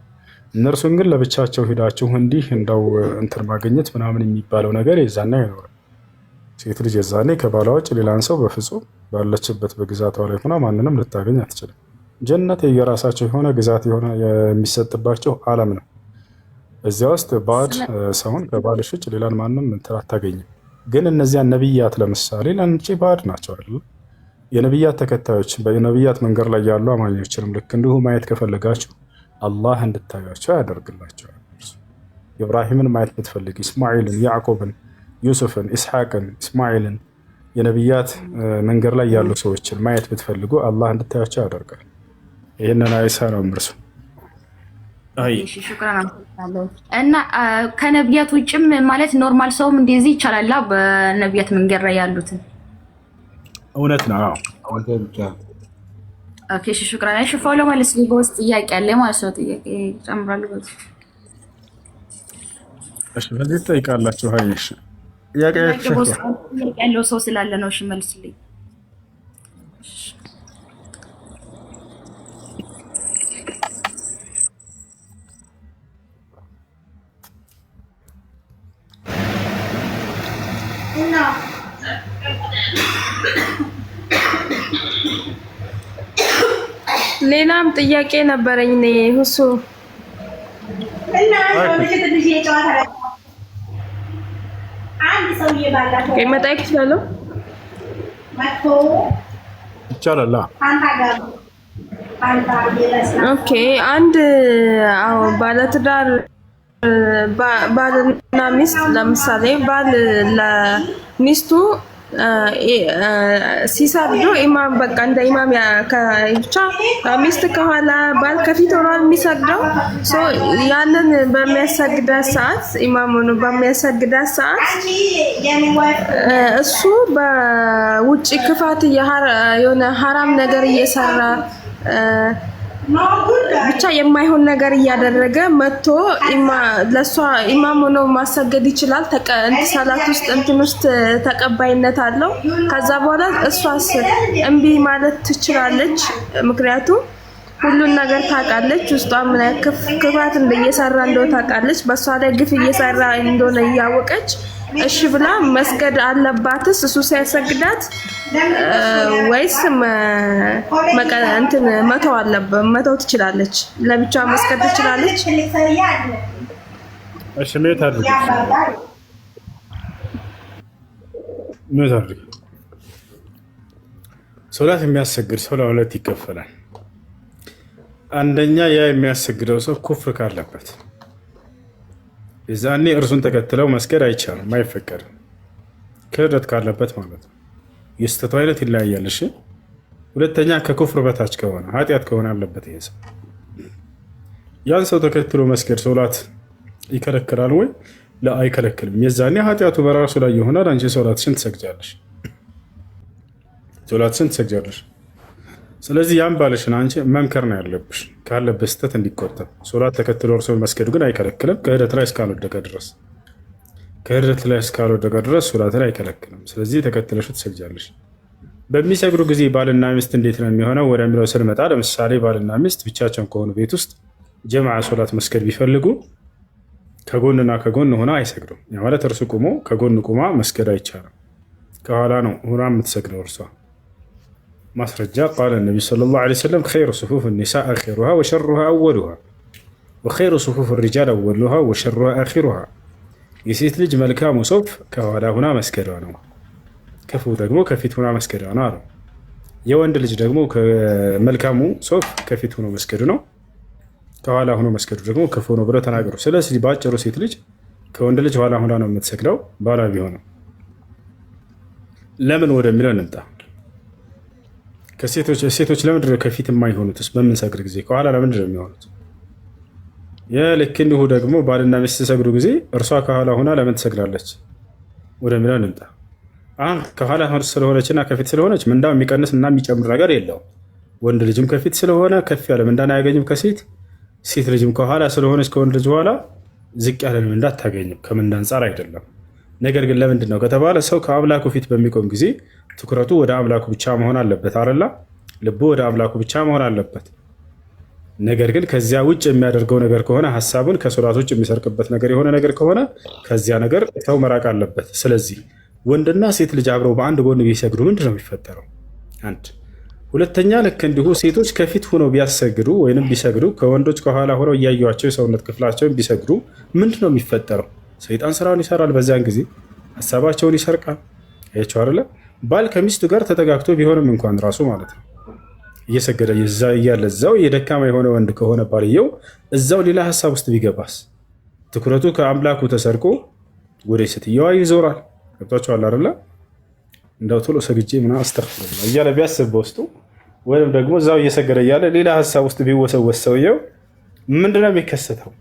እነርሱን ግን ለብቻቸው ሂዳችሁ እንዲህ እንደው እንትን ማግኘት ምናምን የሚባለው ነገር የዛኔ አይኖርም። ሴት ልጅ የዛኔ ከባሏ ውጭ ሌላን ሰው በፍጹም ባለችበት በግዛቷ ላይ ሆና ማንንም ልታገኝ አትችልም። ጀነት የራሳቸው የሆነ ግዛት የሆነ የሚሰጥባቸው ዓለም ነው። እዚያ ውስጥ ባዕድ ሰውን ከባልሽ ውጭ ሌላን ማንም እንትን አታገኝም። ግን እነዚያ ነብያት ለምሳሌ ለአንቺ ባዕድ ናቸው አይደል? የነብያት ተከታዮች በነብያት መንገድ ላይ ያሉ አማኞችንም ልክ እንዲሁ ማየት ከፈለጋችሁ አላህ እንድታዩቸው ያደርግላቸዋል። ኢብራሂምን ማየት ብትፈልግ ኢስማኤልን፣ ያዕቆብን፣ ዩሱፍን፣ ኢስሐቅን፣ ኢስማኤልን የነብያት መንገድ ላይ ያሉ ሰዎችን ማየት ብትፈልጉ አላህ እንድታያቸው ያደርጋል። ይህንን አይሳ ነው ምርሱ። እና ከነብያት ውጭም ማለት ኖርማል ሰውም እንደዚህ ይቻላል። በነብያት መንገድ ላይ ያሉትን እውነት ነው። ኦኬ ሽክራን። እሺ ፎሎ ማለት ነው። በውስጥ ጥያቄ አለ ማለት ነው። ጥያቄ ጨምራለሁ በዚህ። እሺ በዚህ ትጠይቃላችሁ። አይሽ ጥያቄ ያለው ሰው ስላለ ነው። እሺ መልስልኝ። ሌላም ጥያቄ ነበረኝ እኔ ሁሱ መጠየቅ እችላለሁ? ይቻላል። ኦኬ አንድ ባለትዳር ባልና ሚስት ለምሳሌ ባል ለሚስቱ ሲሰግዱ ኢማም በቃ እንደ ኢማም ብቻ ሚስት ከኋላ ባል ከፊት ሆኖ የሚሰግደው ያንን በሚያሰግዳት ሰዓት ኢማም ሆኖ በሚያሰግዳት ሰዓት እሱ በውጪ ክፋት የሆነ ሐራም ነገር እየሰራ ብቻ የማይሆን ነገር እያደረገ መጥቶ ለሷ ኢማም ሆኖ ማሰገድ ይችላል። ሰላት ውስጥ እንትን ውስጥ ተቀባይነት አለው። ከዛ በኋላ እሷስ እምቢ ማለት ትችላለች። ምክንያቱም ሁሉን ነገር ታውቃለች። ውስጧ ምን ክፋት እየሰራ እንደሆነ ታውቃለች። በሷ ላይ ግፍ እየሰራ እንደሆነ እያወቀች እሺ ብላ መስገድ አለባትስ እሱ ሲያሰግዳት ወይስ እንትን መተው ትችላለች? ለብቻ መስገድ ትችላለች? እሺ ምን ታድርግ? ሶላት የሚያሰግድ ሰው ለሁለት ይከፈላል። አንደኛ ያ የሚያሰግደው ሰው ኩፍር ካለበት የዛኔ እርሱን ተከትለው መስገድ አይቻልም፣ አይፈቀድም። ክህደት ካለበት ማለት ነው። የስተቱ አይነት ይለያያል። እሺ ሁለተኛ ከኩፍር በታች ከሆነ ኃጢአት ከሆነ አለበት ይሄ ሰው ያን ሰው ተከትሎ መስገድ ሶላት ይከለክላል ወይ? አይከለክልም። የዛኔ ኃጢአቱ በራሱ ላይ ይሆናል። አንቺ ሶላትሽን ትሰግጃለሽ። ስለዚህ ያን ባልሽን አንቺ መምከር ነው ያለብሽ፣ ካለበት ስህተት እንዲቆጠብ። ሶላት ተከትሎ እርሶ መስገዱ ግን አይከለክልም፣ ክህደት ላይ እስካልወደቀ ድረስ ሶላት ላይ አይከለክልም። ስለዚህ ተከትለሽ ትሰግጃለሽ። በሚሰግዱ ጊዜ ባልና ሚስት እንዴት ነው የሚሆነው ወደሚለው ስንመጣ፣ ለምሳሌ ባልና ሚስት ብቻቸውን ከሆኑ ቤት ውስጥ ጀማዓ ሶላት መስገድ ቢፈልጉ ከጎንና ከጎን ሆና አይሰግዱም። ያ ማለት እርሱ ቁሞ ከጎን ቁማ መስገድ አይቻልም። ከኋላ ነው ሆና የምትሰግደው እርሷ። ማስረጃ ቃለ ነቢዩ ሰለላሁ ዐለይሂ ወሰለም ኸይሩ ሱፉፍ ኒሳ አኺሩሃ ወሸሩሃ አወሉሃ ወኸይሩ ሱፉፍ ሪጃል አወሉሃ ወሸሩሃ አኺሩሃ። የሴት ልጅ መልካሙ ሶፍ ከኋላ ሆና መስገዷ ነው፣ ክፉ ደግሞ ከፊት ሆና መስገዷ ነው አለው። የወንድ ልጅ ደግሞ መልካሙ ሶፍ ከፊት ሆኖ መስገዱ ነው፣ ከኋላ ሆኖ መስገዱ ደግሞ ክፉ ነው ብለው ተናገሩ። ስለዚህ በአጭሩ ሴት ልጅ ከወንድ ልጅ ኋላ ሆና ነው የምትሰግደው ባላ ቢሆንም። ለምን ወደሚለው እንምጣ። ሴቶች ለምንድን ነው ከፊት የማይሆኑትስ? በምንሰግድ ጊዜ ከኋላ ለምንድን ነው የሚሆኑት? ልክ እንዲሁ ደግሞ ባልና ሚስት ሲሰግዱ ጊዜ እርሷ ከኋላ ሆና ለምን ትሰግዳለች ወደሚለው እንምጣ። ከኋላ ስለሆነችና ከፊት ስለሆነች ምንዳ የሚቀንስ እና የሚጨምር ነገር የለውም። ወንድ ልጅም ከፊት ስለሆነ ከፍ ያለ ምንዳን አያገኝም ከሴት፣ ሴት ልጅም ከኋላ ስለሆነች ከወንድ ልጅ በኋላ ዝቅ ያለ ምንዳ አታገኝም። ከምንዳ አንጻር አይደለም። ነገር ግን ለምንድን ነው ከተባለ ሰው ከአምላኩ ፊት በሚቆም ጊዜ ትኩረቱ ወደ አምላኩ ብቻ መሆን አለበት አይደለ? ልቡ ወደ አምላኩ ብቻ መሆን አለበት። ነገር ግን ከዚያ ውጭ የሚያደርገው ነገር ከሆነ ሀሳቡን ከሶላት ውጭ የሚሰርቅበት ነገር የሆነ ነገር ከሆነ ከዚያ ነገር ሰው መራቅ አለበት። ስለዚህ ወንድና ሴት ልጅ አብረው በአንድ ጎን ቢሰግዱ ምንድን ነው የሚፈጠረው? አንድ ሁለተኛ፣ ልክ እንዲሁ ሴቶች ከፊት ሆነው ቢያሰግዱ ወይም ቢሰግዱ ከወንዶች ከኋላ ሆነው እያዩቸው የሰውነት ክፍላቸውን ቢሰግዱ ምንድን ነው የሚፈጠረው? ሰይጣን ስራውን ይሰራል። በዚያን ጊዜ ሀሳባቸውን ይሰርቃል። ያቸው አይደለ? ባል ከሚስቱ ጋር ተጠጋግቶ ቢሆንም እንኳን ራሱ ማለት ነው እየሰገደ እያለ እዛው የደካማ የሆነ ወንድ ከሆነ ባልየው እዛው ሌላ ሀሳብ ውስጥ ቢገባስ ትኩረቱ ከአምላኩ ተሰርቆ ወደ ሴትየዋ ይዞራል። ገብቷቸዋል አይደለ? እንደው ቶሎ ሰግጄ ምናምን አስተርፍለ እያለ ቢያስብ በውስጡ ወይም ደግሞ እዛው እየሰገደ እያለ ሌላ ሀሳብ ውስጥ ቢወሰወስ ሰውየው ምንድነው የሚከሰተው?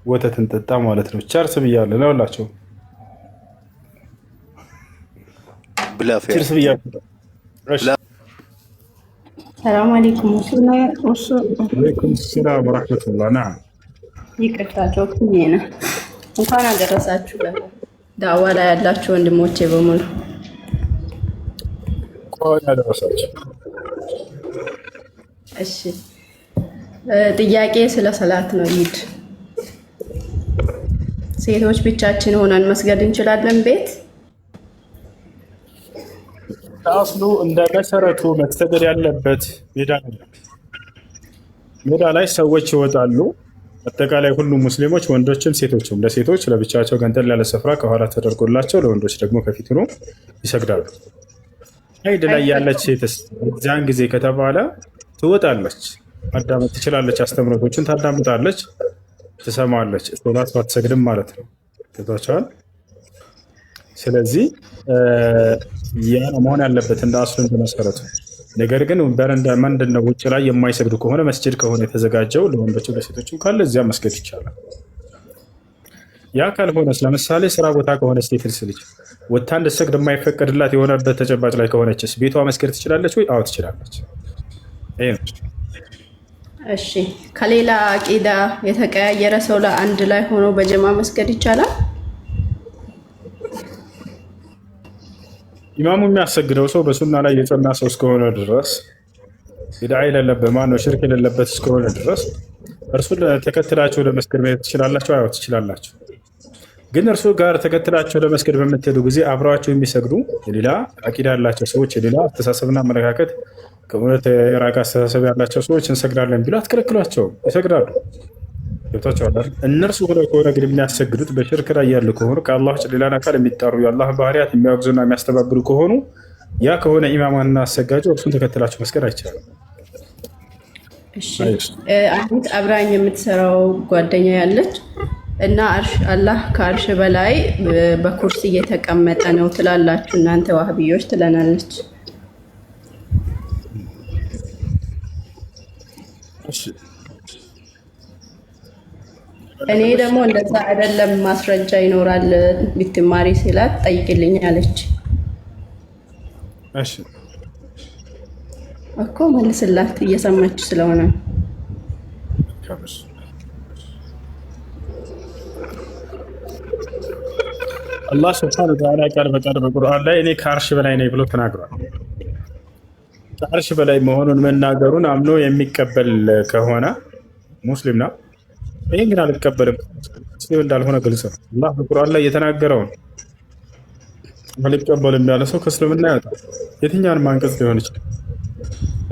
ወተትን ጠጣ ማለት ነው። ቸርስ ብያለሁ ለሁላቸው ቸርስ ብያለሁ። ሰላም አለይኩም ወአለይኩም ሰላም ወራህመቱላህ። ና ይቅርታቸው ኩኝና እንኳን አደረሳችሁ። ዳዋ ላይ ያላችሁ ወንድሞቼ በሙሉ እንኳን አደረሳችሁ። እሺ፣ ጥያቄ ስለ ሰላት ነው። ኢድ ሴቶች ብቻችን ሆነን መስገድ እንችላለን ቤት? አስሉ እንደ መሰረቱ መሰገድ ያለበት ሜዳ ላይ ሰዎች ይወጣሉ። አጠቃላይ ሁሉም ሙስሊሞች ወንዶችም ሴቶችም፣ ለሴቶች ለብቻቸው ገንጠል ያለ ስፍራ ከኋላ ተደርጎላቸው ለወንዶች ደግሞ ከፊት ሆኖ ይሰግዳሉ። ሄድ ላይ ያለች ሴትስ እዚያን ጊዜ ከተባለ ትወጣለች፣ ማዳመጥ ትችላለች፣ አስተምሮቶችን ታዳምጣለች፣ ትሰማለች። ሶላት ባትሰግድም ማለት ነው። ገብቷችኋል? ስለዚህ ያ መሆን ያለበት እንደ አስሉ እንደመሰረቱ። ነገር ግን በረንዳ ምንድነው ውጭ ላይ የማይሰግዱ ከሆነ መስጂድ ከሆነ የተዘጋጀው ለወንዶችም ለሴቶችም ካለ እዚያ መስገድ ይቻላል። ያ ካልሆነስ ለምሳሌ ስራ ቦታ ከሆነ ሴት ልጅ ወጥታ እንድትሰግድ የማይፈቀድላት የሆነበት ተጨባጭ ላይ ከሆነችስ ቤቷ መስገድ ትችላለች ወይ? አዎ ትችላለች። እሺ፣ ከሌላ አቂዳ የተቀያየረ ሰው ለአንድ ላይ ሆኖ በጀማ መስገድ ይቻላል? ኢማሙ የሚያሰግደው ሰው በሱና ላይ የጸና ሰው እስከሆነ ድረስ ቢድዓ የሌለበት ማነው ሽርክ የሌለበት እስከሆነ ድረስ እርሱን ተከትላችሁ ለመስገድ መሄድ ትችላላችሁ። አዎ ትችላላችሁ። ግን እርሱ ጋር ተከትላችሁ ለመስገድ በምትሄዱ ጊዜ አብረዋቸው የሚሰግዱ የሌላ አቂዳ ያላቸው ሰዎች፣ የሌላ አስተሳሰብና አመለካከት ከእውነት የራቀ አስተሳሰብ ያላቸው ሰዎች እንሰግዳለን ቢሉ አትከለክሏቸውም፣ ይሰግዳሉ። ገብቷቸዋል። እነርሱ ሆነ ከሆነ ግን የሚያሰግዱት በሽርክ ላይ ያሉ ከሆኑ ከአላህ ውጭ ሌላን አካል የሚጠሩ የአላህ ባህሪያት የሚያወግዙና የሚያስተባብሉ ከሆኑ ያ ከሆነ ኢማማንና አሰጋጁ እርሱን ተከትላችሁ መስገድ አይቻልም። አንዲት አብራኝ የምትሰራው ጓደኛ ያለች እና አላህ ከአርሽ በላይ በኩርሲ እየተቀመጠ ነው ትላላችሁ እናንተ ዋህብዮች ትለናለች። እኔ ደግሞ እንደዛ አይደለም ማስረጃ ይኖራል ብትማሪ ሲላት ጠይቅልኝ አለች። እሺ እኮ መልስላት እየሰማች ስለሆነ። አላህ ሱብሓነሁ ወተዓላ ቃል በቃል በቁርአን ላይ እኔ ከአርሽ በላይ ነኝ ብሎ ተናግሯል። ከአርሽ በላይ መሆኑን መናገሩን አምኖ የሚቀበል ከሆነ ሙስሊም ነው። ይህን ግን አልቀበልም ሙስሊም እንዳልሆነ ግልጽ ነው። አላህ በቁርአን ላይ የተናገረውን አልቀበልም ያለ ሰው ከእስልምና ያወጣል። የትኛውን አንቀጽ ሊሆን ይችላል?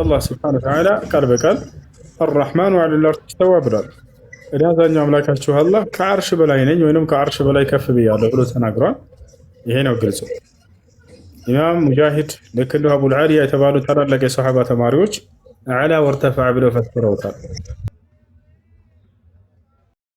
አላህ ሱብሓነሁ ወተዓላ ቃል በቃል አርረሕማኑ ዐለል ዐርሽ ኢስተዋ ብሏል። አብዛኛው አምላካችሁ አላህ ከአርሽ በላይ ነኝ ወይም ከአርሽ በላይ ከፍ ብያለሁ ብሎ ተናግሯል። ይሄ ነው ግልጹ። ኢማም ሙጃሂድ ልክ እንደ አቡል ዓሊያ የተባሉ ታላላቅ የሰሓባ ተማሪዎች አዕላ ወርተፋዕ ብለው ፈስረውታል።